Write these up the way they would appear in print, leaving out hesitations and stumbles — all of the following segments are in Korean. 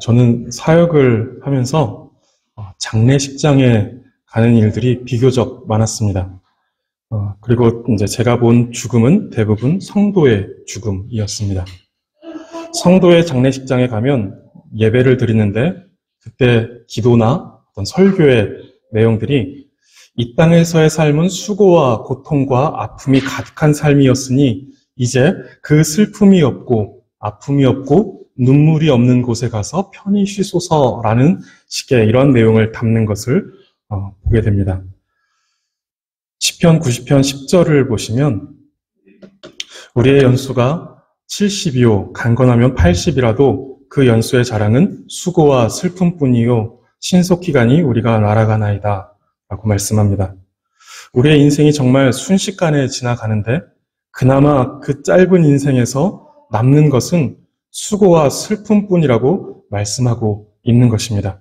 저는 사역을 하면서 장례식장에 가는 일들이 비교적 많았습니다. 그리고 이제 제가 본 죽음은 대부분 성도의 죽음이었습니다. 성도의 장례식장에 가면 예배를 드리는데 그때 기도나 어떤 설교의 내용들이 이 땅에서의 삶은 수고와 고통과 아픔이 가득한 삶이었으니 이제 그 슬픔이 없고 아픔이 없고 눈물이 없는 곳에 가서 편히 쉬소서라는 식의 이런 내용을 담는 것을 보게 됩니다. 시편 90편 10절을 보시면 우리의 연수가 70이요 강건하면 80이라도 그 연수의 자랑은 수고와 슬픔뿐이요 신속히가니 우리가 날아가나이다 라고 말씀합니다. 우리의 인생이 정말 순식간에 지나가는데 그나마 그 짧은 인생에서 남는 것은 수고와 슬픔뿐이라고 말씀하고 있는 것입니다.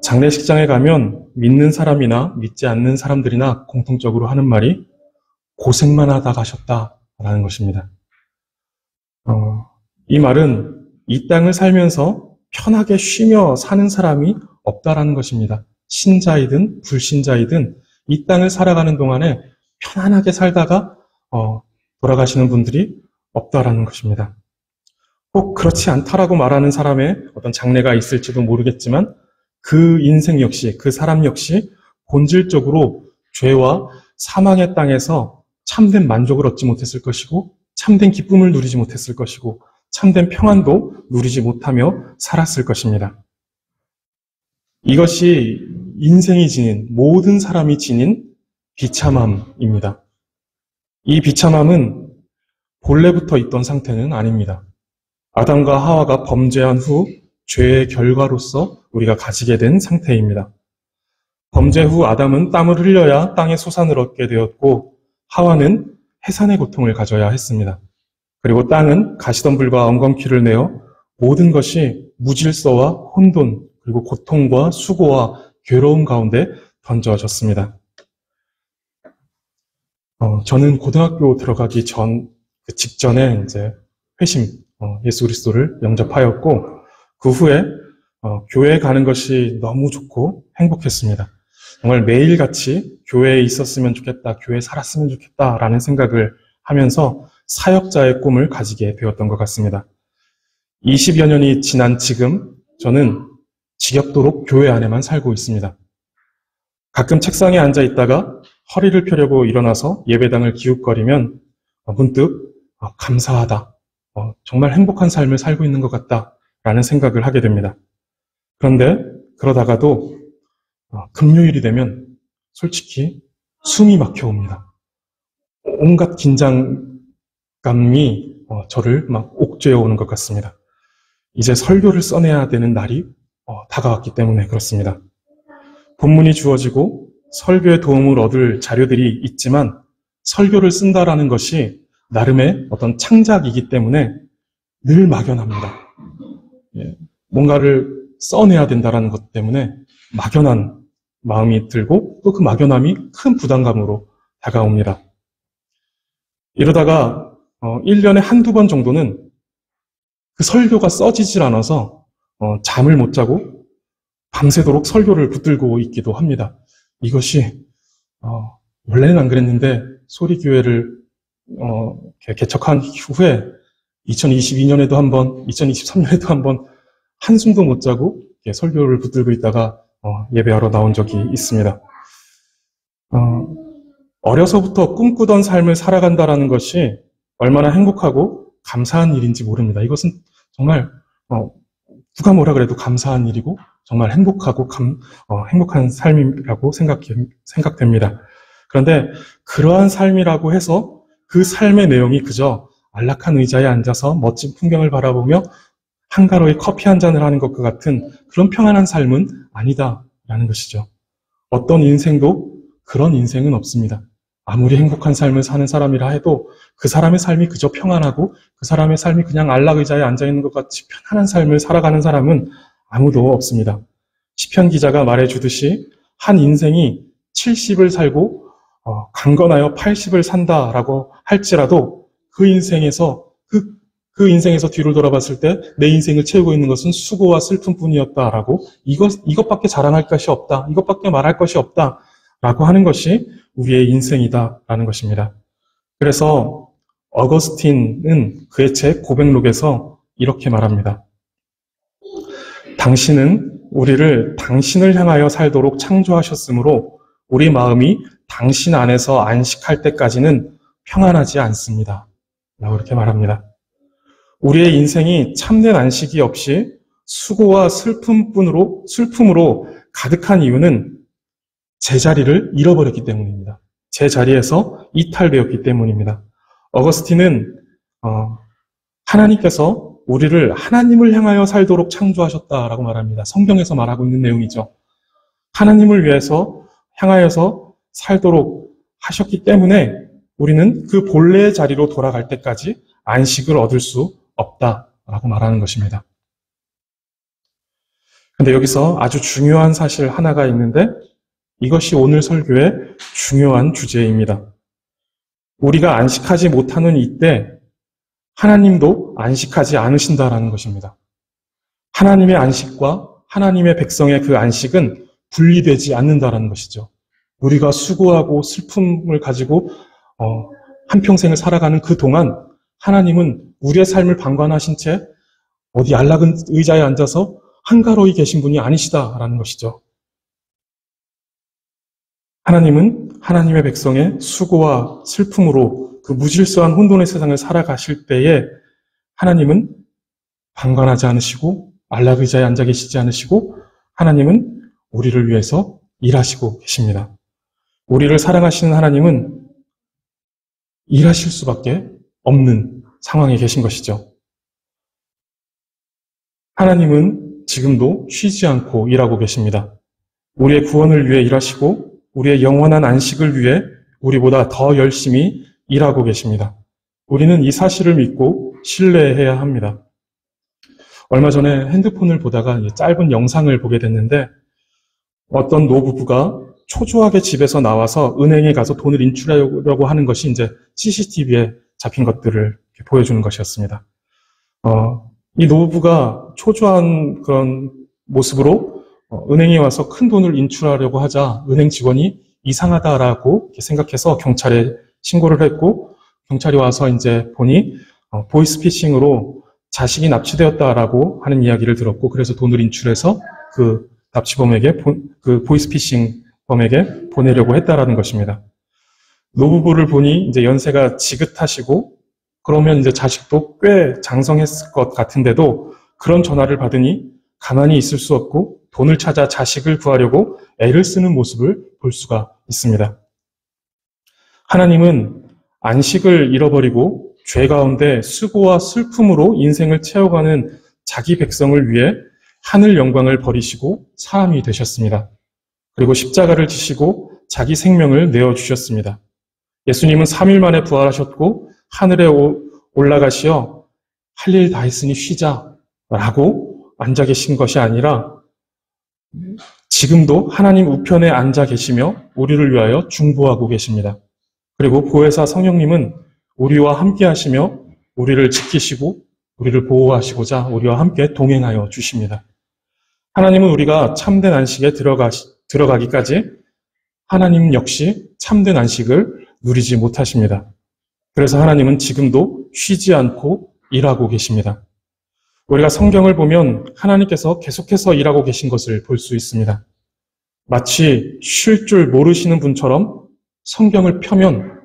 장례식장에 가면 믿는 사람이나 믿지 않는 사람들이나 공통적으로 하는 말이 고생만 하다 가셨다라는 것입니다. 이 말은 이 땅을 살면서 편하게 쉬며 사는 사람이 없다라는 것입니다. 신자이든 불신자이든 이 땅을 살아가는 동안에 편안하게 살다가 돌아가시는 분들이 없다라는 것입니다. 꼭 그렇지 않다라고 말하는 사람의 어떤 장래가 있을지도 모르겠지만 그 인생 역시, 그 사람 역시 본질적으로 죄와 사망의 땅에서 참된 만족을 얻지 못했을 것이고 참된 기쁨을 누리지 못했을 것이고 참된 평안도 누리지 못하며 살았을 것입니다. 이것이 인생이 지닌, 모든 사람이 지닌 비참함입니다. 이 비참함은 본래부터 있던 상태는 아닙니다. 아담과 하와가 범죄한 후 죄의 결과로서 우리가 가지게 된 상태입니다. 범죄 후 아담은 땀을 흘려야 땅의 소산을 얻게 되었고 하와는 해산의 고통을 가져야 했습니다. 그리고 땅은 가시덤불과 엉겅퀴를 내어 모든 것이 무질서와 혼돈 그리고 고통과 수고와 괴로움 가운데 던져졌습니다. 저는 고등학교 들어가기 직전에 이제 회심, 예수 그리스도를 영접하였고 그 후에 교회에 가는 것이 너무 좋고 행복했습니다. 정말 매일같이 교회에 있었으면 좋겠다, 교회에 살았으면 좋겠다라는 생각을 하면서 사역자의 꿈을 가지게 되었던 것 같습니다. 20여 년이 지난 지금 저는 지겹도록 교회 안에만 살고 있습니다. 가끔 책상에 앉아 있다가 허리를 펴려고 일어나서 예배당을 기웃거리면 문득 감사하다, 정말 행복한 삶을 살고 있는 것 같다라는 생각을 하게 됩니다. 그런데 그러다가도 금요일이 되면 솔직히 숨이 막혀옵니다. 온갖 긴장감이 저를 막 옥죄어 오는 것 같습니다. 이제 설교를 써내야 되는 날이 다가왔기 때문에 그렇습니다. 본문이 주어지고 설교에 도움을 얻을 자료들이 있지만 설교를 쓴다라는 것이 나름의 어떤 창작이기 때문에 늘 막연합니다. 뭔가를 써내야 된다라는 것 때문에 막연한 마음이 들고 또 그 막연함이 큰 부담감으로 다가옵니다. 이러다가 1년에 한두 번 정도는 그 설교가 써지질 않아서 잠을 못 자고 밤새도록 설교를 붙들고 있기도 합니다. 이것이 원래는 안 그랬는데 소리교회를 개척한 후에 2022년에도 한 번, 2023년에도 한 번 한숨도 못 자고 설교를 붙들고 있다가 예배하러 나온 적이 있습니다. 어려서부터 꿈꾸던 삶을 살아간다라는 것이 얼마나 행복하고 감사한 일인지 모릅니다. 이것은 정말 누가 뭐라 그래도 감사한 일이고 정말 행복하고 행복한 삶이라고 생각됩니다. 그런데 그러한 삶이라고 해서 그 삶의 내용이 그저 안락한 의자에 앉아서 멋진 풍경을 바라보며 한가로이 커피 한 잔을 하는 것과 같은 그런 평안한 삶은 아니다라는 것이죠. 어떤 인생도 그런 인생은 없습니다. 아무리 행복한 삶을 사는 사람이라 해도 그 사람의 삶이 그저 평안하고 그 사람의 삶이 그냥 안락 의자에 앉아있는 것 같이 편안한 삶을 살아가는 사람은 아무도 없습니다. 시편 기자가 말해주듯이 한 인생이 70을 살고 강건하여 80을 산다라고 할지라도 그 인생에서 그 그 인생에서 뒤를 돌아봤을 때 내 인생을 채우고 있는 것은 수고와 슬픔뿐이었다라고 이것밖에 자랑할 것이 없다. 이것밖에 말할 것이 없다라고 하는 것이 우리의 인생이다라는 것입니다. 그래서 어거스틴은 그의 책 고백록에서 이렇게 말합니다. 당신은 우리를 당신을 향하여 살도록 창조하셨으므로 우리 마음이 당신 안에서 안식할 때까지는 평안하지 않습니다. 라고 이렇게 말합니다. 우리의 인생이 참된 안식이 없이 수고와 슬픔으로 가득한 이유는 제자리를 잃어버렸기 때문입니다. 제자리에서 이탈되었기 때문입니다. 어거스틴은 하나님께서 우리를 하나님을 향하여 살도록 창조하셨다라고 말합니다. 성경에서 말하고 있는 내용이죠. 하나님을 위해서 향하여서 살도록 하셨기 때문에 우리는 그 본래의 자리로 돌아갈 때까지 안식을 얻을 수 없다라고 말하는 것입니다. 근데 여기서 아주 중요한 사실 하나가 있는데 이것이 오늘 설교의 중요한 주제입니다. 우리가 안식하지 못하는 이때 하나님도 안식하지 않으신다라는 것입니다. 하나님의 안식과 하나님의 백성의 그 안식은 분리되지 않는다라는 것이죠. 우리가 수고하고 슬픔을 가지고 한평생을 살아가는 그 동안 하나님은 우리의 삶을 방관하신 채 어디 안락한 의자에 앉아서 한가로이 계신 분이 아니시다라는 것이죠. 하나님은 하나님의 백성의 수고와 슬픔으로 그 무질서한 혼돈의 세상을 살아가실 때에 하나님은 방관하지 않으시고 안락 의자에 앉아 계시지 않으시고 하나님은 우리를 위해서 일하시고 계십니다. 우리를 사랑하시는 하나님은 일하실 수밖에 없는 상황에 계신 것이죠. 하나님은 지금도 쉬지 않고 일하고 계십니다. 우리의 구원을 위해 일하시고 우리의 영원한 안식을 위해 우리보다 더 열심히 일하고 계십니다. 우리는 이 사실을 믿고 신뢰해야 합니다. 얼마 전에 핸드폰을 보다가 짧은 영상을 보게 됐는데 어떤 노부부가 초조하게 집에서 나와서 은행에 가서 돈을 인출하려고 하는 것이 이제 CCTV에 잡힌 것들을 보여주는 것이었습니다. 이 노부부가 초조한 그런 모습으로 은행에 와서 큰 돈을 인출하려고 하자 은행 직원이 이상하다라고 생각해서 경찰에 신고를 했고 경찰이 와서 이제 보니 보이스피싱으로 자식이 납치되었다라고 하는 이야기를 들었고 그래서 돈을 인출해서 그 납치범에게 그 보이스피싱 범에게 보내려고 했다라는 것입니다. 노부부를 보니 이제 연세가 지긋하시고 그러면 이제 자식도 꽤 장성했을 것 같은데도 그런 전화를 받으니 가만히 있을 수 없고 돈을 찾아 자식을 구하려고 애를 쓰는 모습을 볼 수가 있습니다. 하나님은 안식을 잃어버리고 죄 가운데 수고와 슬픔으로 인생을 채워가는 자기 백성을 위해 하늘 영광을 버리시고 사람이 되셨습니다. 그리고 십자가를 지시고 자기 생명을 내어주셨습니다. 예수님은 3일 만에 부활하셨고 하늘에 올라가시어 할 일 다 했으니 쉬자라고 앉아 계신 것이 아니라 지금도 하나님 우편에 앉아 계시며 우리를 위하여 중보하고 계십니다. 그리고 보혜사 성령님은 우리와 함께 하시며 우리를 지키시고 우리를 보호하시고자 우리와 함께 동행하여 주십니다. 하나님은 우리가 참된 안식에 들어가기까지 하나님 역시 참된 안식을 누리지 못하십니다. 그래서 하나님은 지금도 쉬지 않고 일하고 계십니다. 우리가 성경을 보면 하나님께서 계속해서 일하고 계신 것을 볼 수 있습니다. 마치 쉴 줄 모르시는 분처럼 성경을 펴면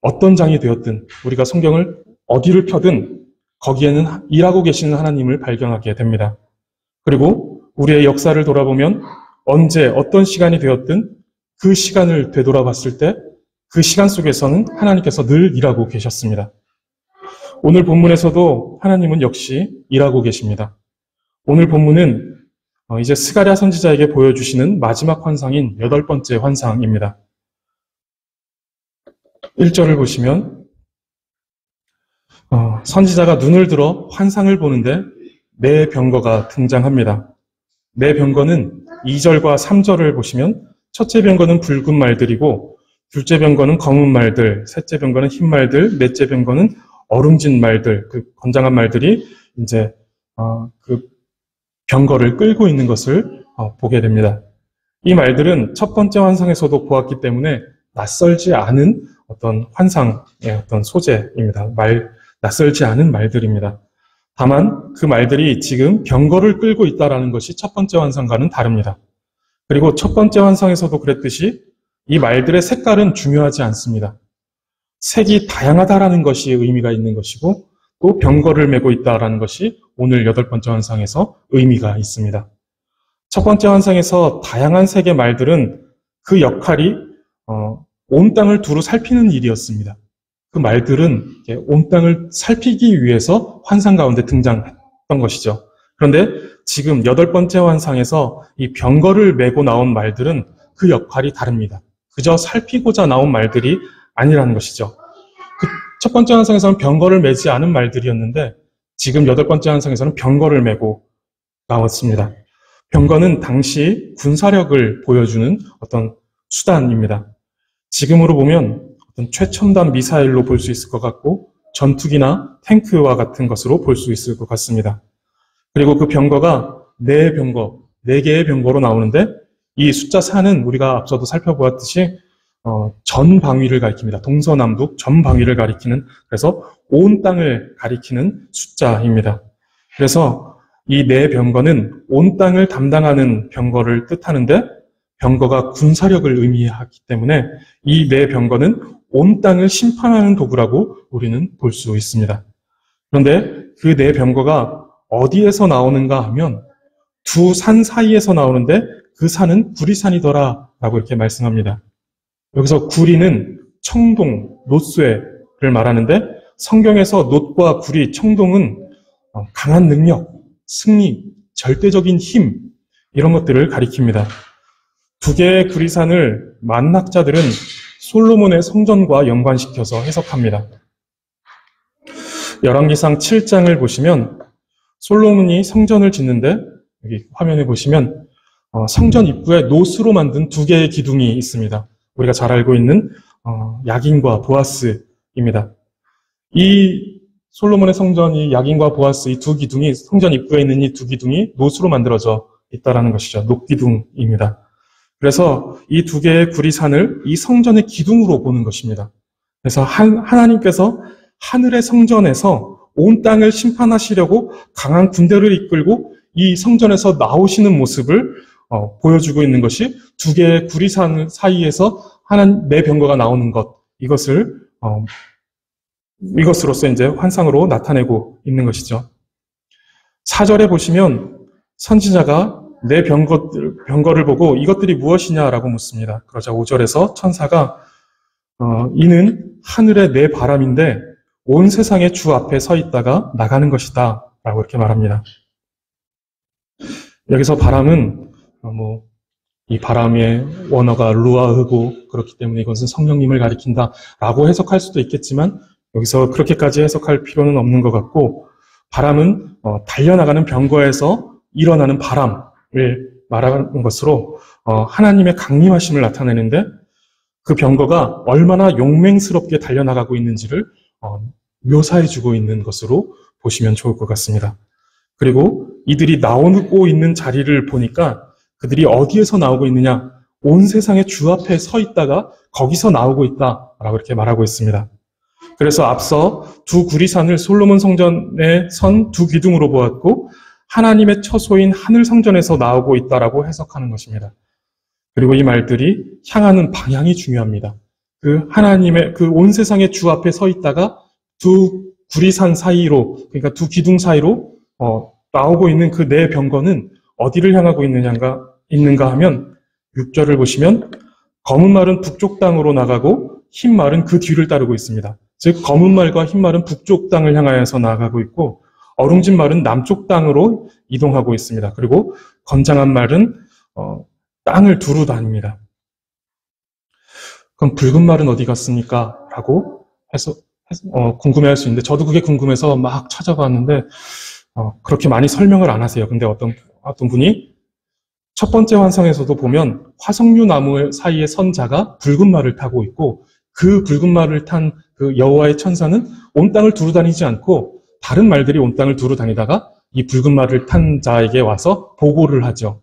어떤 장이 되었든 우리가 성경을 어디를 펴든 거기에는 일하고 계시는 하나님을 발견하게 됩니다. 그리고 우리의 역사를 돌아보면 언제 어떤 시간이 되었든 그 시간을 되돌아봤을 때 그 시간 속에서는 하나님께서 늘 일하고 계셨습니다. 오늘 본문에서도 하나님은 역시 일하고 계십니다. 오늘 본문은 이제 스가랴 선지자에게 보여주시는 마지막 환상인 8번째 환상입니다. 1절을 보시면 선지자가 눈을 들어 환상을 보는데 네 병거가 등장합니다. 네 병거는 2절과 3절을 보시면 첫째 병거는 붉은 말들이고 둘째 병거는 검은 말들, 셋째 병거는 흰 말들, 넷째 병거는 어룽진 말들, 그 건장한 말들이 이제 그 병거를 끌고 있는 것을 보게 됩니다. 이 말들은 첫 번째 환상에서도 보았기 때문에 낯설지 않은 어떤 환상의 어떤 소재입니다. 낯설지 않은 말들입니다. 다만 그 말들이 지금 병거를 끌고 있다는 것이 첫 번째 환상과는 다릅니다. 그리고 첫 번째 환상에서도 그랬듯이 이 말들의 색깔은 중요하지 않습니다. 색이 다양하다라는 것이 의미가 있는 것이고 또 병거를 메고 있다라는 것이 오늘 8번째 환상에서 의미가 있습니다. 첫 번째 환상에서 다양한 색의 말들은 그 역할이 온 땅을 두루 살피는 일이었습니다. 그 말들은 온 땅을 살피기 위해서 환상 가운데 등장했던 것이죠. 그런데 지금 8번째 환상에서 이 병거를 메고 나온 말들은 그 역할이 다릅니다. 그저 살피고자 나온 말들이 아니라는 것이죠. 그 첫 번째 환상에서는 병거를 메지 않은 말들이었는데 지금 8번째 환상에서는 병거를 메고 나왔습니다. 병거는 당시 군사력을 보여주는 어떤 수단입니다. 지금으로 보면 어떤 최첨단 미사일로 볼 수 있을 것 같고 전투기나 탱크와 같은 것으로 볼 수 있을 것 같습니다. 그리고 그 병거가 4개의 병거로 나오는데 이 숫자 4는 우리가 앞서도 살펴보았듯이 전 방위를 가리킵니다. 동서남북 전 방위를 가리키는, 그래서 온 땅을 가리키는 숫자입니다. 그래서 이 4병거는 온 땅을 담당하는 병거를 뜻하는데 병거가 군사력을 의미하기 때문에 이 4병거는 온 땅을 심판하는 도구라고 우리는 볼 수 있습니다. 그런데 그 4병거가 어디에서 나오는가 하면 두 산 사이에서 나오는데 그 산은 구리산이더라 라고 이렇게 말씀합니다. 여기서 구리는 청동, 놋쇠를 말하는데 성경에서 놋과 구리, 청동은 강한 능력, 승리, 절대적인 힘 이런 것들을 가리킵니다. 2개의 구리산을 만학자들은 솔로몬의 성전과 연관시켜서 해석합니다. 열왕기상 7장을 보시면 솔로몬이 성전을 짓는데 여기 화면에 보시면 성전 입구에 놋으로 만든 2개의 기둥이 있습니다. 우리가 잘 알고 있는 야긴과 보아스입니다. 이 솔로몬의 성전이 야긴과 보아스 이 2기둥이 성전 입구에 있는 이 2기둥이 놋으로 만들어져 있다라는 것이죠. 놋기둥입니다. 그래서 이 2개의 구리산을 이 성전의 기둥으로 보는 것입니다. 그래서 하나님께서 하늘의 성전에서 온 땅을 심판하시려고 강한 군대를 이끌고 이 성전에서 나오시는 모습을 보여주고 있는 것이 2개의 구리산 사이에서 내 병거가 나오는 것, 이것으로서 이제 환상으로 나타내고 있는 것이죠. 4절에 보시면 선지자가 내 병거를 보고 이것들이 무엇이냐라고 묻습니다. 그러자 5절에서 천사가 이는 하늘의 내 바람인데 온 세상의 주 앞에 서 있다가 나가는 것이다 라고 이렇게 말합니다. 여기서 바람은 이 바람의 원어가 루아흐고 그렇기 때문에 이것은 성령님을 가리킨다라고 해석할 수도 있겠지만 여기서 그렇게까지 해석할 필요는 없는 것 같고 바람은 달려나가는 병거에서 일어나는 바람을 말하는 것으로 하나님의 강림하심을 나타내는데 그 병거가 얼마나 용맹스럽게 달려나가고 있는지를 묘사해주고 있는 것으로 보시면 좋을 것 같습니다. 그리고 이들이 나오고 있는 자리를 보니까 그들이 어디에서 나오고 있느냐? 온 세상의 주 앞에 서 있다가 거기서 나오고 있다라고 이렇게 말하고 있습니다. 그래서 앞서 2 구리산을 솔로몬 성전에 선 2기둥으로 보았고 하나님의 처소인 하늘 성전에서 나오고 있다라고 해석하는 것입니다. 그리고 이 말들이 향하는 방향이 중요합니다. 그 하나님의 그 온 세상의 주 앞에 서 있다가 2 구리산 사이로, 그러니까 2 기둥 사이로 나오고 있는 그 4병거는 어디를 향하고 있는가 하면 6절을 보시면 검은 말은 북쪽 땅으로 나가고 흰 말은 그 뒤를 따르고 있습니다. 즉 검은 말과 흰 말은 북쪽 땅을 향하여서 나가고 있고 어룽진 말은 남쪽 땅으로 이동하고 있습니다. 그리고 건장한 말은 땅을 두루 다닙니다. 그럼 붉은 말은 어디 갔습니까? 라고 해서 궁금해할 수 있는데 저도 그게 궁금해서 막 찾아봤는데 그렇게 많이 설명을 안 하세요. 근데 어떤 분이 첫 번째 환상에서도 보면 화석류 나무 사이에 선 자가 붉은 말을 타고 있고 그 붉은 말을 탄 그 여호와의 천사는 온 땅을 두루 다니지 않고 다른 말들이 온 땅을 두루 다니다가 이 붉은 말을 탄 자에게 와서 보고를 하죠.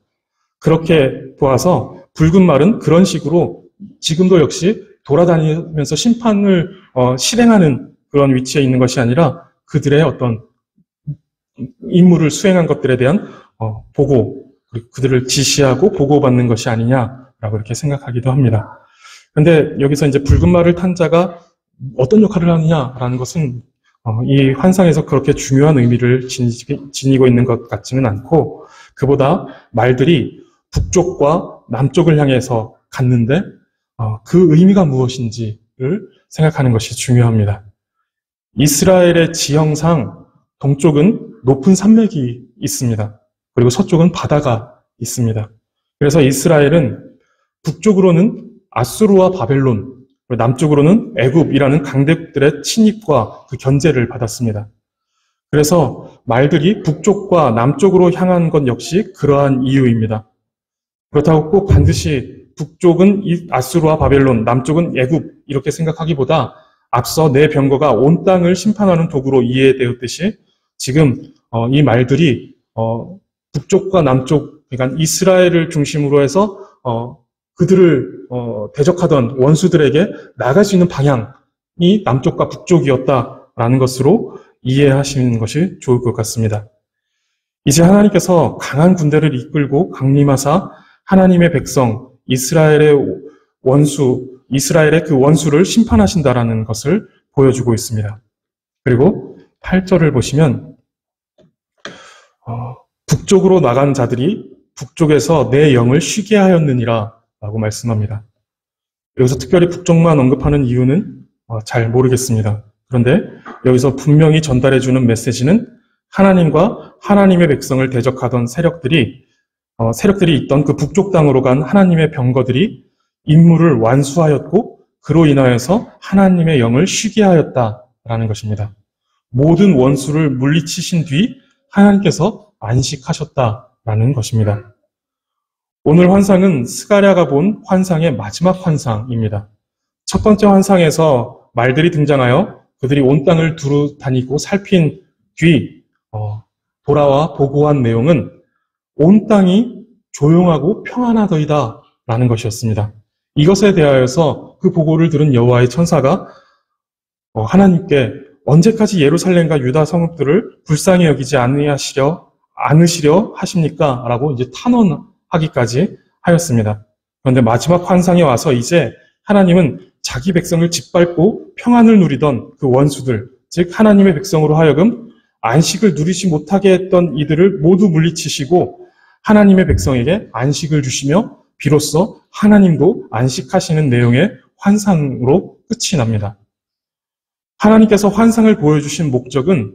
그렇게 보아서 붉은 말은 그런 식으로 지금도 역시 돌아다니면서 심판을 실행하는 그런 위치에 있는 것이 아니라 그들의 어떤 임무를 수행한 것들에 대한 보고, 그들을 지시하고 보고받는 것이 아니냐라고 이렇게 생각하기도 합니다. 그런데 여기서 이제 붉은 말을 탄 자가 어떤 역할을 하느냐라는 것은 이 환상에서 그렇게 중요한 의미를 지니고 있는 것 같지는 않고, 그보다 말들이 북쪽과 남쪽을 향해서 갔는데 그 의미가 무엇인지를 생각하는 것이 중요합니다. 이스라엘의 지형상 동쪽은 높은 산맥이 있습니다. 그리고 서쪽은 바다가 있습니다. 그래서 이스라엘은 북쪽으로는 아수르와 바벨론, 남쪽으로는 애굽이라는 강대국들의 침입과 그 견제를 받았습니다. 그래서 말들이 북쪽과 남쪽으로 향한 것 역시 그러한 이유입니다. 그렇다고 꼭 반드시 북쪽은 아수르와 바벨론, 남쪽은 애굽 이렇게 생각하기보다 앞서 내 병거가 온 땅을 심판하는 도구로 이해되었듯이 지금 이 말들이 북쪽과 남쪽, 그러니까 이스라엘을 중심으로 해서 그들을 대적하던 원수들에게 나갈 수 있는 방향이 남쪽과 북쪽이었다라는 것으로 이해하시는 것이 좋을 것 같습니다. 이제 하나님께서 강한 군대를 이끌고 강림하사 하나님의 백성, 이스라엘의 그 원수를 심판하신다라는 것을 보여주고 있습니다. 그리고 8절을 보시면 북쪽으로 나간 자들이 북쪽에서 내 영을 쉬게 하였느니라 라고 말씀합니다. 여기서 특별히 북쪽만 언급하는 이유는 잘 모르겠습니다. 그런데 여기서 분명히 전달해주는 메시지는 하나님과 하나님의 백성을 대적하던 세력들이 있던 그 북쪽 땅으로 간 하나님의 병거들이 임무를 완수하였고 그로 인하여서 하나님의 영을 쉬게 하였다라는 것입니다. 모든 원수를 물리치신 뒤 하나님께서 안식하셨다라는 것입니다. 오늘 환상은 스가랴가 본 환상의 마지막 환상입니다. 첫 번째 환상에서 말들이 등장하여 그들이 온 땅을 두루 다니고 살핀 뒤 돌아와 보고한 내용은 온 땅이 조용하고 평안하더이다 라는 것이었습니다. 이것에 대하여서 그 보고를 들은 여호와의 천사가 하나님께 언제까지 예루살렘과 유다 성읍들을 불쌍히 여기지 않으시려 하십니까? 라고 이제 탄원하기까지 하였습니다. 그런데 마지막 환상에 와서 이제 하나님은 자기 백성을 짓밟고 평안을 누리던 그 원수들, 즉 하나님의 백성으로 하여금 안식을 누리지 못하게 했던 이들을 모두 물리치시고 하나님의 백성에게 안식을 주시며 비로소 하나님도 안식하시는 내용의 환상으로 끝이 납니다. 하나님께서 환상을 보여주신 목적은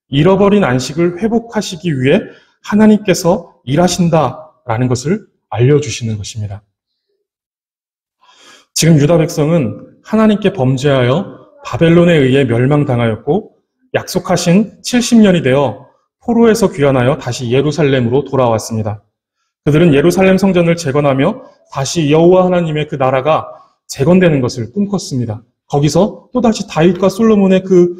잃어버린 안식을 회복하시기 위해 하나님께서 일하신다라는 것을 알려주시는 것입니다. 지금 유다 백성은 하나님께 범죄하여 바벨론에 의해 멸망당하였고 약속하신 70년이 되어 포로에서 귀환하여 다시 예루살렘으로 돌아왔습니다. 그들은 예루살렘 성전을 재건하며 다시 여호와 하나님의 그 나라가 재건되는 것을 꿈꿨습니다. 거기서 또다시 다윗과 솔로몬의 그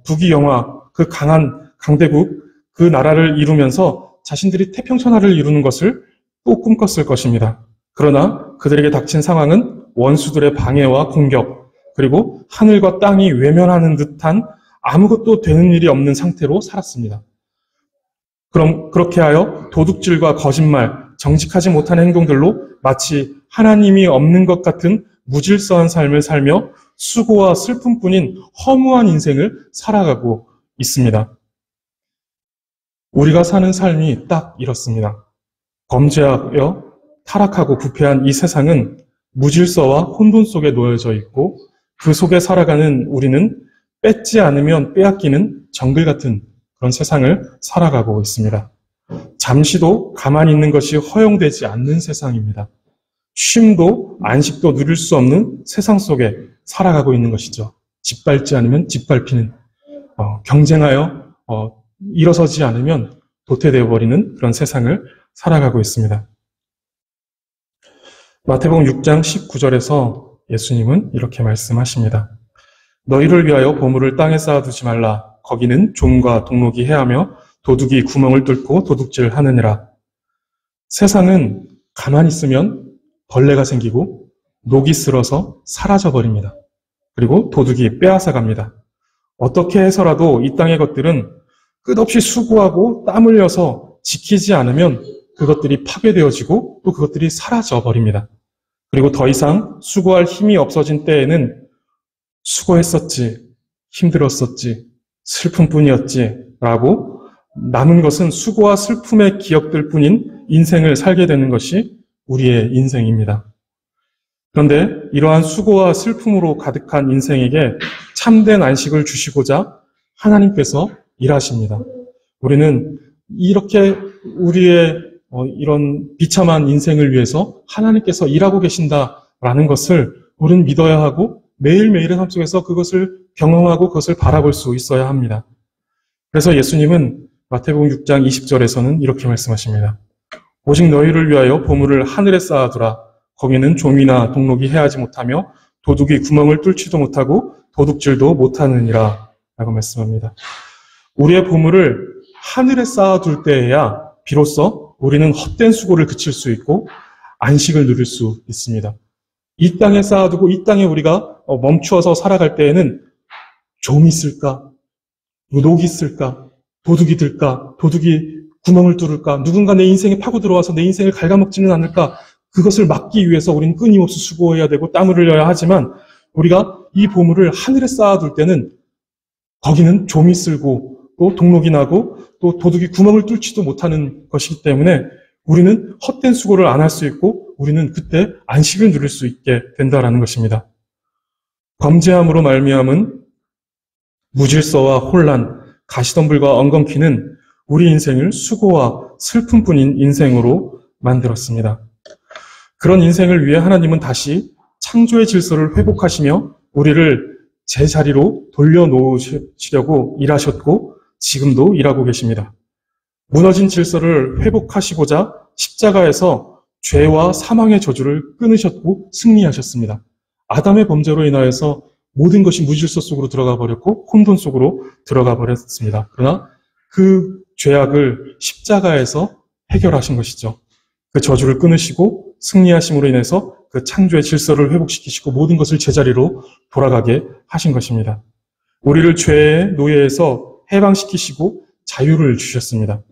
부귀영화, 그 강한 강대국, 그 나라를 이루면서 자신들이 태평천하를 이루는 것을 또 꿈꿨을 것입니다. 그러나 그들에게 닥친 상황은 원수들의 방해와 공격, 그리고 하늘과 땅이 외면하는 듯한 아무것도 되는 일이 없는 상태로 살았습니다. 그럼 그렇게 하여 도둑질과 거짓말, 정직하지 못한 행동들로 마치 하나님이 없는 것 같은 무질서한 삶을 살며 수고와 슬픔뿐인 허무한 인생을 살아가고 있습니다. 우리가 사는 삶이 딱 이렇습니다. 범죄하여 타락하고 부패한 이 세상은 무질서와 혼돈 속에 놓여져 있고 그 속에 살아가는 우리는 뺏지 않으면 빼앗기는 정글 같은 그런 세상을 살아가고 있습니다. 잠시도 가만히 있는 것이 허용되지 않는 세상입니다. 쉼도 안식도 누릴 수 없는 세상 속에 살아가고 있는 것이죠. 짓밟지 않으면 짓밟히는, 경쟁하여 일어서지 않으면 도태되어 버리는 그런 세상을 살아가고 있습니다. 마태복음 6장 19절에서 예수님은 이렇게 말씀하십니다. 너희를 위하여 보물을 땅에 쌓아두지 말라. 거기는 좀과 동록이 해하며 도둑이 구멍을 뚫고 도둑질하느니라. 세상은 가만히 있으면 벌레가 생기고 녹이 슬어서 사라져 버립니다. 그리고 도둑이 빼앗아 갑니다. 어떻게 해서라도 이 땅의 것들은 끝없이 수고하고 땀 흘려서 지키지 않으면 그것들이 파괴되어지고 또 그것들이 사라져 버립니다. 그리고 더 이상 수고할 힘이 없어진 때에는 수고했었지, 힘들었었지, 슬픔뿐이었지 라고 남은 것은 수고와 슬픔의 기억들 뿐인 인생을 살게 되는 것이 우리의 인생입니다. 그런데 이러한 수고와 슬픔으로 가득한 인생에게 참된 안식을 주시고자 하나님께서 일하십니다. 우리는 이렇게 우리의 이런 비참한 인생을 위해서 하나님께서 일하고 계신다라는 것을 우리는 믿어야 하고 매일매일의 삶 속에서 그것을 경험하고 그것을 바라볼 수 있어야 합니다. 그래서 예수님은 마태복음 6장 20절에서는 이렇게 말씀하십니다. 오직 너희를 위하여 보물을 하늘에 쌓아두라. 거기는 좀이나 동록이 해하지 못하며 도둑이 구멍을 뚫지도 못하고 도둑질도 못하느니라 라고 말씀합니다. 우리의 보물을 하늘에 쌓아둘 때에야 비로소 우리는 헛된 수고를 그칠 수 있고 안식을 누릴 수 있습니다. 이 땅에 쌓아두고 이 땅에 우리가 멈추어서 살아갈 때에는 좀이 있을까? 녹이 있을까? 도둑이 들까? 도둑이 구멍을 뚫을까? 누군가 내 인생에 파고 들어와서 내 인생을 갉아먹지는 않을까? 그것을 막기 위해서 우리는 끊임없이 수고해야 되고 땀을 흘려야 하지만 우리가 이 보물을 하늘에 쌓아둘 때는 거기는 좀이 쓸고 또 동록이 나고 또 도둑이 구멍을 뚫지도 못하는 것이기 때문에 우리는 헛된 수고를 안 할 수 있고 우리는 그때 안식을 누릴 수 있게 된다라는 것입니다. 범죄함으로 말미암은 무질서와 혼란, 가시덤불과 엉겅퀴는 우리 인생을 수고와 슬픔뿐인 인생으로 만들었습니다. 그런 인생을 위해 하나님은 다시 창조의 질서를 회복하시며 우리를 제자리로 돌려놓으시려고 일하셨고 지금도 일하고 계십니다. 무너진 질서를 회복하시고자 십자가에서 죄와 사망의 저주를 끊으셨고 승리하셨습니다. 아담의 범죄로 인하여서 모든 것이 무질서 속으로 들어가 버렸고 혼돈 속으로 들어가 버렸습니다. 그러나 그 죄악을 십자가에서 해결하신 것이죠. 그 저주를 끊으시고 승리하심으로 인해서 그 창조의 질서를 회복시키시고 모든 것을 제자리로 돌아가게 하신 것입니다. 우리를 죄의 노예에서 해방시키시고 자유를 주셨습니다.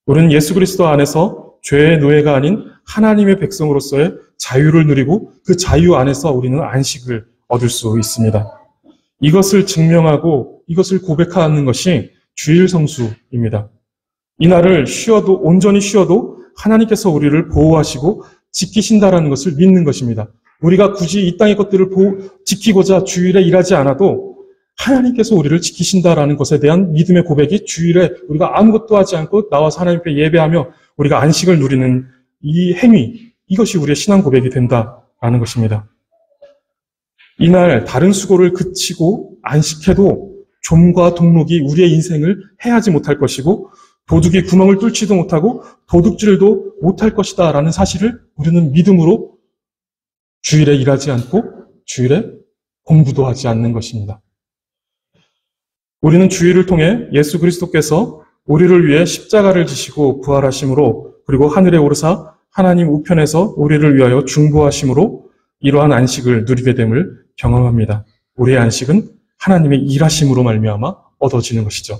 우리는 예수 그리스도 안에서 죄의 노예가 아닌 하나님의 백성으로서의 자유를 누리고 그 자유 안에서 우리는 안식을 얻을 수 있습니다. 이것을 증명하고 이것을 고백하는 것이 주일 성수입니다. 이날을 쉬어도 온전히 쉬어도 하나님께서 우리를 보호하시고 지키신다라는 것을 믿는 것입니다. 우리가 굳이 이 땅의 것들을 지키고자 주일에 일하지 않아도 하나님께서 우리를 지키신다라는 것에 대한 믿음의 고백이 주일에 우리가 아무것도 하지 않고 나와서 하나님 앞에 예배하며 우리가 안식을 누리는 이 행위, 이것이 우리의 신앙 고백이 된다라는 것입니다. 이날 다른 수고를 그치고 안식해도 좀과 동록이 우리의 인생을 해하지 못할 것이고 도둑이 구멍을 뚫지도 못하고 도둑질도 못할 것이다 라는 사실을 우리는 믿음으로 주일에 일하지 않고 주일에 공부도 하지 않는 것입니다. 우리는 주일을 통해 예수 그리스도께서 우리를 위해 십자가를 지시고 부활하심으로 그리고 하늘에 오르사 하나님 우편에서 우리를 위하여 중보하심으로 이러한 안식을 누리게 됨을 경험합니다. 우리의 안식은 하나님의 일하심으로 말미암아 얻어지는 것이죠.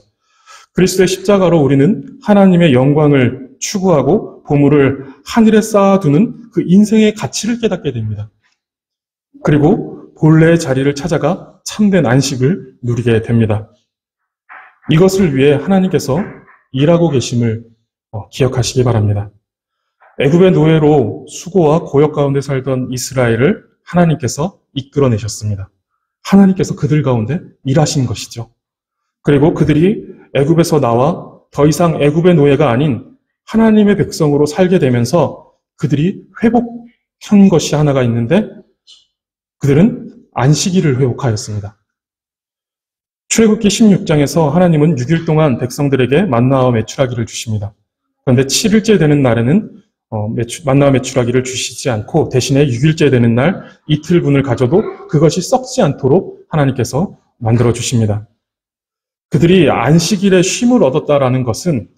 그리스도의 십자가로 우리는 하나님의 영광을 추구하고 보물을 하늘에 쌓아두는 그 인생의 가치를 깨닫게 됩니다. 그리고 본래의 자리를 찾아가 참된 안식을 누리게 됩니다. 이것을 위해 하나님께서 일하고 계심을 기억하시기 바랍니다. 애굽의 노예로 수고와 고역 가운데 살던 이스라엘을 하나님께서 이끌어내셨습니다. 하나님께서 그들 가운데 일하신 것이죠. 그리고 그들이 애굽에서 나와 더 이상 애굽의 노예가 아닌 하나님의 백성으로 살게 되면서 그들이 회복한 것이 하나가 있는데 그들은 안식일을 회복하였습니다. 출애굽기 16장에서 하나님은 6일 동안 백성들에게 만나와 메추라기를 주십니다. 그런데 7일째 되는 날에는 만나와 메추라기를 주시지 않고 대신에 6일째 되는 날 이틀분을 가져도 그것이 썩지 않도록 하나님께서 만들어 주십니다. 그들이 안식일에 쉼을 얻었다라는 것은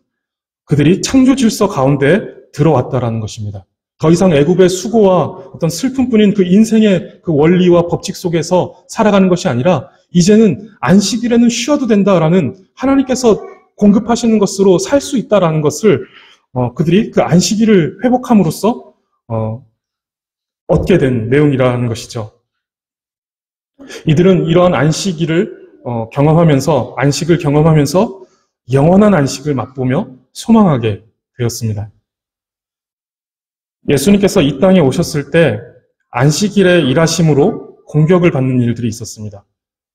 그들이 창조 질서 가운데 들어왔다라는 것입니다. 더 이상 애굽의 수고와 어떤 슬픔뿐인 그 인생의 그 원리와 법칙 속에서 살아가는 것이 아니라 이제는 안식일에는 쉬어도 된다라는 하나님께서 공급하시는 것으로 살 수 있다라는 것을 그들이 그 안식일을 회복함으로써 얻게 된 내용이라는 것이죠. 이들은 이러한 안식일을 안식을 경험하면서 영원한 안식을 맛보며 소망하게 되었습니다. 예수님께서 이 땅에 오셨을 때 안식일에 일하심으로 공격을 받는 일들이 있었습니다.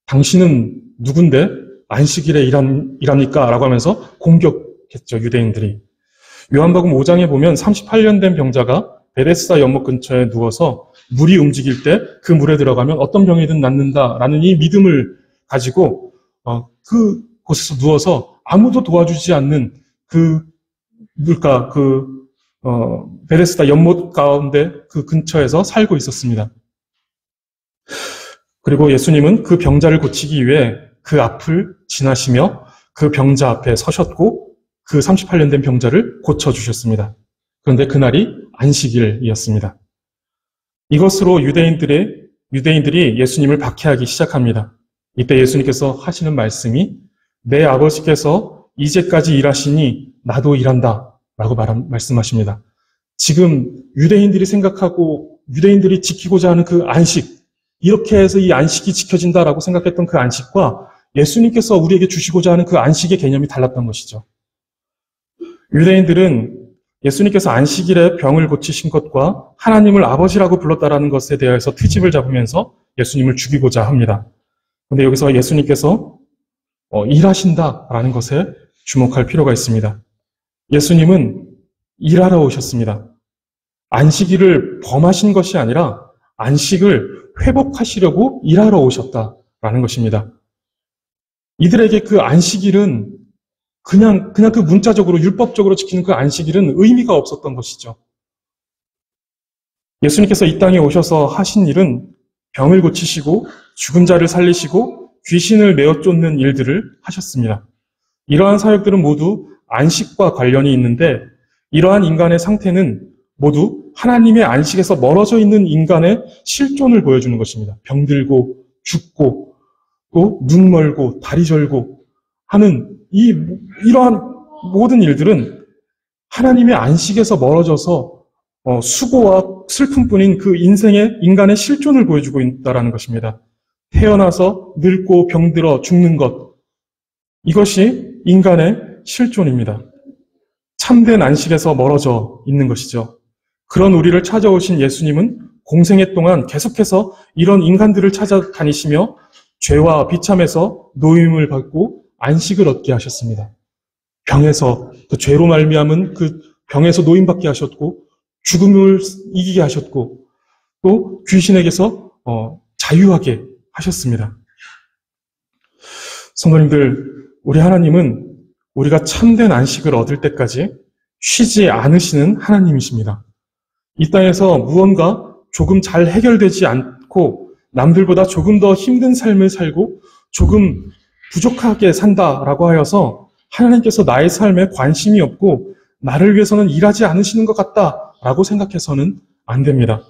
당신은 누군데 안식일에 일합니까? 라고 하면서 공격했죠, 유대인들이. 요한복음 5장에 보면 38년 된 병자가 베데스다 연못 근처에 누워서 물이 움직일 때 그 물에 들어가면 어떤 병이든 낫는다라는 이 믿음을 가지고 그 곳에서 누워서 아무도 도와주지 않는 그 물가, 베데스다 연못 가운데 그 근처에서 살고 있었습니다. 그리고 예수님은 그 병자를 고치기 위해 그 앞을 지나시며 그 병자 앞에 서셨고 그 38년 된 병자를 고쳐주셨습니다. 그런데 그날이 안식일이었습니다. 이것으로 유대인들이 예수님을 박해하기 시작합니다. 이때 예수님께서 하시는 말씀이 내 아버지께서 이제까지 일하시니 나도 일한다 라고 말씀하십니다. 지금 유대인들이 생각하고 유대인들이 지키고자 하는 그 안식, 이렇게 해서 이 안식이 지켜진다라고 생각했던 그 안식과 예수님께서 우리에게 주시고자 하는 그 안식의 개념이 달랐던 것이죠. 유대인들은 예수님께서 안식일에 병을 고치신 것과 하나님을 아버지라고 불렀다라는 것에 대해서 트집을 잡으면서 예수님을 죽이고자 합니다. 그런데 여기서 예수님께서 일하신다라는 것에 주목할 필요가 있습니다. 예수님은 일하러 오셨습니다. 안식일을 범하신 것이 아니라 안식을 회복하시려고 일하러 오셨다라는 것입니다. 이들에게 그 안식일은 그냥 그 문자적으로 율법적으로 지키는 그 안식일은 의미가 없었던 것이죠. 예수님께서 이 땅에 오셔서 하신 일은 병을 고치시고 죽은 자를 살리시고 귀신을 내어 쫓는 일들을 하셨습니다. 이러한 사역들은 모두 안식과 관련이 있는데 이러한 인간의 상태는 모두 하나님의 안식에서 멀어져 있는 인간의 실존을 보여주는 것입니다. 병들고 죽고 또 눈 멀고 다리 절고 하는 이러한 모든 일들은 하나님의 안식에서 멀어져서 수고와 슬픔뿐인 그 인간의 실존을 보여주고 있다는 것입니다. 태어나서 늙고 병들어 죽는 것, 이것이 인간의 실존입니다. 참된 안식에서 멀어져 있는 것이죠. 그런 우리를 찾아오신 예수님은 공생애 동안 계속해서 이런 인간들을 찾아다니시며 죄와 비참에서 노임을 받고 안식을 얻게 하셨습니다. 병에서, 그 죄로 말미암은 그 병에서 노임받게 하셨고 죽음을 이기게 하셨고 또 귀신에게서 자유하게 하셨습니다. 성도님들, 우리 하나님은 우리가 참된 안식을 얻을 때까지 쉬지 않으시는 하나님이십니다. 이 땅에서 무언가 조금 잘 해결되지 않고 남들보다 조금 더 힘든 삶을 살고 조금 부족하게 산다라고 하여서 하나님께서 나의 삶에 관심이 없고 나를 위해서는 일하지 않으시는 것 같다라고 생각해서는 안 됩니다.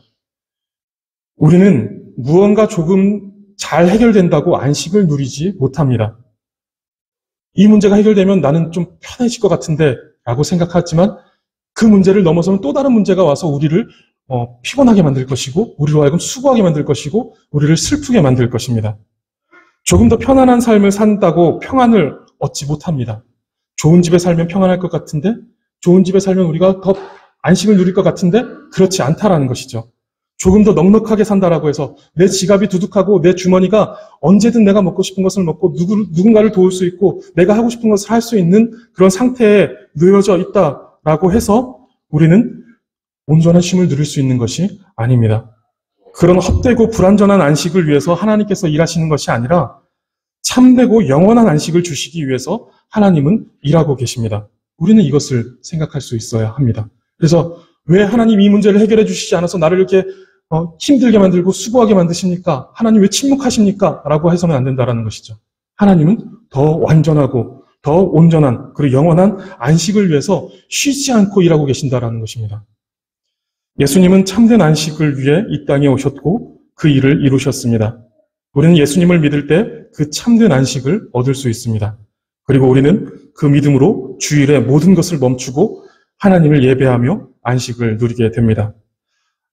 우리는 무언가 조금 잘 해결된다고 안식을 누리지 못합니다. 이 문제가 해결되면 나는 좀 편해질 것 같은데 라고 생각하지만 그 문제를 넘어서는 또 다른 문제가 와서 우리를 피곤하게 만들 것이고 우리로 하여금 수고하게 만들 것이고 우리를 슬프게 만들 것입니다. 조금 더 편안한 삶을 산다고 평안을 얻지 못합니다. 좋은 집에 살면 평안할 것 같은데 좋은 집에 살면 우리가 더 안식을 누릴 것 같은데 그렇지 않다라는 것이죠. 조금 더 넉넉하게 산다라고 해서 내 지갑이 두둑하고 내 주머니가 언제든 내가 먹고 싶은 것을 먹고 누군가를 도울 수 있고 내가 하고 싶은 것을 할 수 있는 그런 상태에 놓여져 있다라고 해서 우리는 온전한 쉼을 누릴 수 있는 것이 아닙니다. 그런 헛되고 불완전한 안식을 위해서 하나님께서 일하시는 것이 아니라 참되고 영원한 안식을 주시기 위해서 하나님은 일하고 계십니다. 우리는 이것을 생각할 수 있어야 합니다. 그래서 왜 하나님 이 문제를 해결해 주시지 않아서 나를 이렇게 힘들게 만들고 수고하게 만드십니까? 하나님 왜 침묵하십니까? 라고 해서는 안 된다라는 것이죠. 하나님은 더 완전하고 더 온전한 그리고 영원한 안식을 위해서 쉬지 않고 일하고 계신다라는 것입니다. 예수님은 참된 안식을 위해 이 땅에 오셨고 그 일을 이루셨습니다. 우리는 예수님을 믿을 때 그 참된 안식을 얻을 수 있습니다. 그리고 우리는 그 믿음으로 주일에 모든 것을 멈추고 하나님을 예배하며 안식을 누리게 됩니다.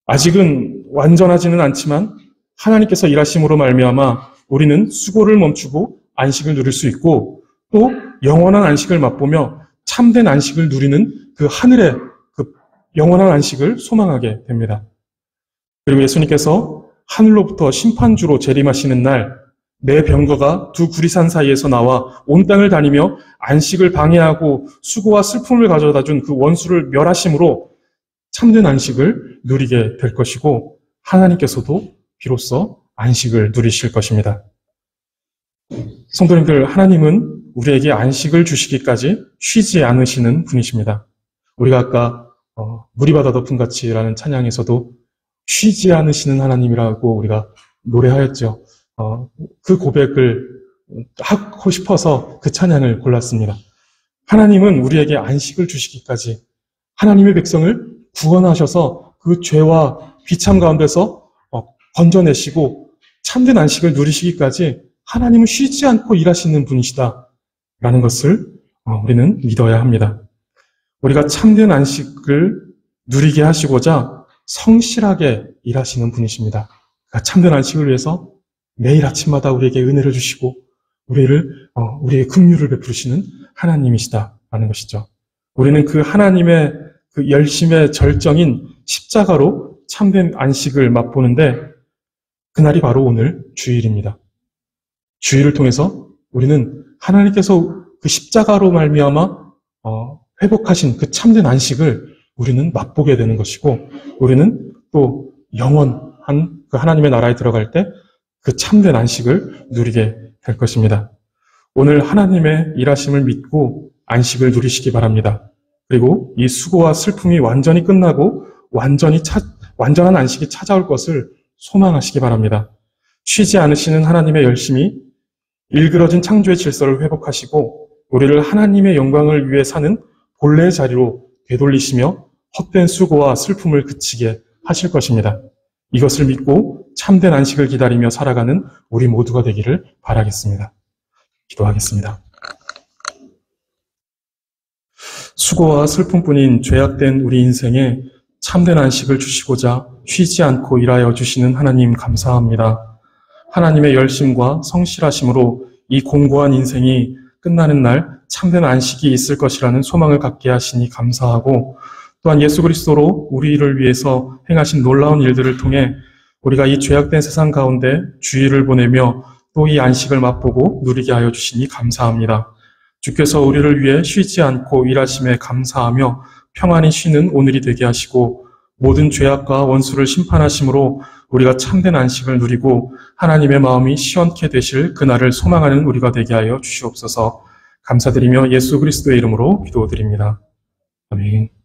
아직은 완전하지는 않지만 하나님께서 일하심으로 말미암아 우리는 수고를 멈추고 안식을 누릴 수 있고 또 영원한 안식을 맛보며 참된 안식을 누리는 그 하늘의 그 영원한 안식을 소망하게 됩니다. 그리고 예수님께서 하늘로부터 심판주로 재림하시는 날 내 병거가 두 구리산 사이에서 나와 온 땅을 다니며 안식을 방해하고 수고와 슬픔을 가져다 준 그 원수를 멸하심으로 참된 안식을 누리게 될 것이고 하나님께서도 비로소 안식을 누리실 것입니다. 성도님들, 하나님은 우리에게 안식을 주시기까지 쉬지 않으시는 분이십니다. 우리가 아까 물이 바다 덮음같이라는 찬양에서도 쉬지 않으시는 하나님이라고 우리가 노래하였죠. 그 고백을 하고 싶어서 그 찬양을 골랐습니다. 하나님은 우리에게 안식을 주시기까지 하나님의 백성을 구원하셔서 그 죄와 비참 가운데서 건져내시고 참된 안식을 누리시기까지 하나님은 쉬지 않고 일하시는 분이시다라는 것을 우리는 믿어야 합니다. 우리가 참된 안식을 누리게 하시고자 성실하게 일하시는 분이십니다. 그러니까 참된 안식을 위해서 매일 아침마다 우리에게 은혜를 주시고 우리의 긍휼을 베푸시는 하나님이시다라는 것이죠. 우리는 그 하나님의 그 열심의 절정인 십자가로 참된 안식을 맛보는데 그날이 바로 오늘 주일입니다. 주일을 통해서 우리는 하나님께서 그 십자가로 말미암아 회복하신 그 참된 안식을 우리는 맛보게 되는 것이고 우리는 또 영원한 그 하나님의 나라에 들어갈 때 그 참된 안식을 누리게 될 것입니다. 오늘 하나님의 일하심을 믿고 안식을 누리시기 바랍니다. 그리고 이 수고와 슬픔이 완전히 끝나고 완전한 안식이 찾아올 것을 소망하시기 바랍니다. 쉬지 않으시는 하나님의 열심히 일그러진 창조의 질서를 회복하시고 우리를 하나님의 영광을 위해 사는 본래의 자리로 되돌리시며 헛된 수고와 슬픔을 그치게 하실 것입니다. 이것을 믿고 참된 안식을 기다리며 살아가는 우리 모두가 되기를 바라겠습니다. 기도하겠습니다. 수고와 슬픔뿐인 죄악된 우리 인생에 참된 안식을 주시고자 쉬지 않고 일하여 주시는 하나님 감사합니다. 하나님의 열심과 성실하심으로 이 공고한 인생이 끝나는 날 참된 안식이 있을 것이라는 소망을 갖게 하시니 감사하고 또한 예수 그리스도로 우리를 위해서 행하신 놀라운 일들을 통해 우리가 이 죄악된 세상 가운데 주일을 보내며 또 이 안식을 맛보고 누리게 하여 주시니 감사합니다. 주께서 우리를 위해 쉬지 않고 일하심에 감사하며 평안히 쉬는 오늘이 되게 하시고 모든 죄악과 원수를 심판하심으로 우리가 참된 안식을 누리고 하나님의 마음이 시원케 되실 그날을 소망하는 우리가 되게 하여 주시옵소서. 감사드리며 예수 그리스도의 이름으로 기도드립니다. 아멘.